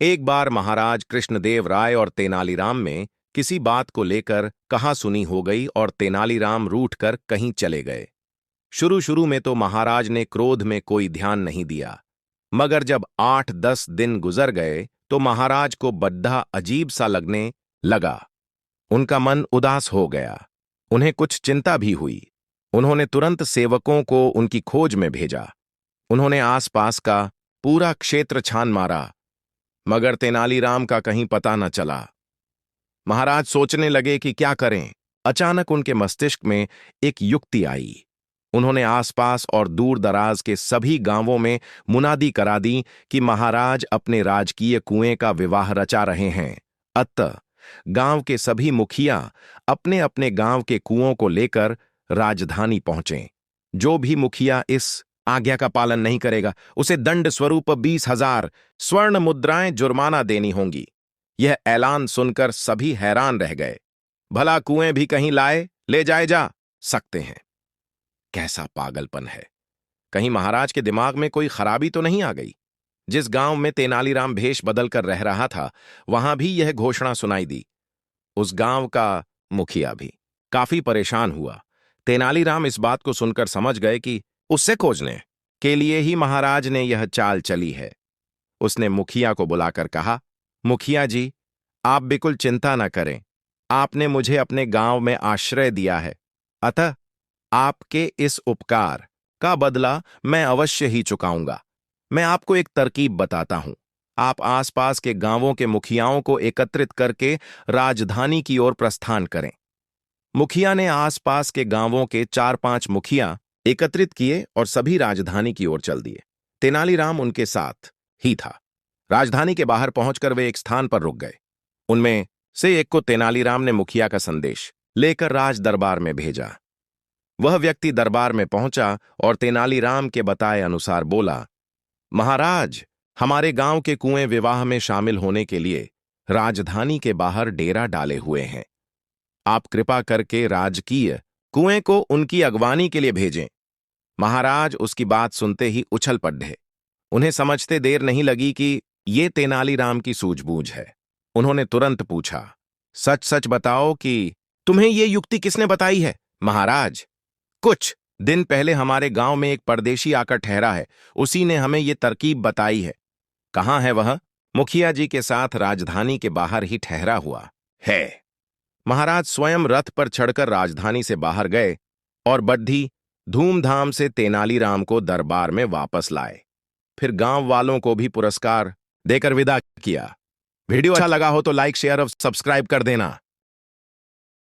एक बार महाराज कृष्णदेव राय और तेनालीराम में किसी बात को लेकर कहासुनी हो गई और तेनालीराम रूठकर कहीं चले गए। शुरू शुरू में तो महाराज ने क्रोध में कोई ध्यान नहीं दिया, मगर जब 8-10 दिन गुजर गए तो महाराज को बड्ढा अजीब सा लगने लगा। उनका मन उदास हो गया। उन्हें कुछ चिंता भी हुई। उन्होंने तुरंत सेवकों को उनकी खोज में भेजा। उन्होंने आसपास का पूरा क्षेत्र छान मारा, मगर तेनालीराम का कहीं पता न चला। महाराज सोचने लगे कि क्या करें। अचानक उनके मस्तिष्क में एक युक्ति आई। उन्होंने आसपास और दूर दराज के सभी गांवों में मुनादी करा दी कि महाराज अपने राजकीय कुएं का विवाह रचा रहे हैं। अतः गांव के सभी मुखिया अपने अपने गांव के कुओं को लेकर राजधानी पहुंचे। जो भी मुखिया इस आज्ञा का पालन नहीं करेगा, उसे दंड स्वरूप 20,000 स्वर्ण मुद्राएं जुर्माना देनी होंगी। यह ऐलान सुनकर सभी हैरान रह गए। भला कुएं भी कहीं ले जाए जा सकते हैं? कैसा पागलपन है! कहीं महाराज के दिमाग में कोई खराबी तो नहीं आ गई? जिस गांव में तेनालीराम भेष बदलकर रह रहा था, वहां भी यह घोषणा सुनाई दी। उस गांव का मुखिया भी काफी परेशान हुआ। तेनालीराम इस बात को सुनकर समझ गए कि उससे खोजने के लिए ही महाराज ने यह चाल चली है। उसने मुखिया को बुलाकर कहा, मुखिया जी, आप बिल्कुल चिंता न करें। आपने मुझे अपने गांव में आश्रय दिया है, अतः आपके इस उपकार का बदला मैं अवश्य ही चुकाऊंगा। मैं आपको एक तरकीब बताता हूं। आप आसपास के गांवों के मुखियाओं को एकत्रित करके राजधानी की ओर प्रस्थान करें। मुखिया ने आसपास के गांवों के 4-5 मुखिया एकत्रित किए और सभी राजधानी की ओर चल दिए। तेनालीराम उनके साथ ही था। राजधानी के बाहर पहुंचकर वे एक स्थान पर रुक गए। उनमें से एक को तेनालीराम ने मुखिया का संदेश लेकर राज दरबार में भेजा। वह व्यक्ति दरबार में पहुंचा और तेनालीराम के बताए अनुसार बोला, महाराज, हमारे गांव के कुएं विवाह में शामिल होने के लिए राजधानी के बाहर डेरा डाले हुए हैं। आप कृपा करके राजकीय कुएं को उनकी अगवानी के लिए भेजें। महाराज उसकी बात सुनते ही उछल पड़े। उन्हें समझते देर नहीं लगी कि ये तेनालीराम की सूझबूझ है। उन्होंने तुरंत पूछा, सच सच बताओ कि तुम्हें ये युक्ति किसने बताई है? महाराज, कुछ दिन पहले हमारे गांव में एक परदेशी आकर ठहरा है। उसी ने हमें ये तरकीब बताई है। कहाँ है वह? मुखिया जी के साथ राजधानी के बाहर ही ठहरा हुआ है। महाराज स्वयं रथ पर चढ़कर राजधानी से बाहर गए और बड्ढी धूमधाम से तेनालीराम को दरबार में वापस लाए। फिर गांव वालों को भी पुरस्कार देकर विदा किया। वीडियो अच्छा लगा हो तो लाइक, शेयर और सब्सक्राइब कर देना।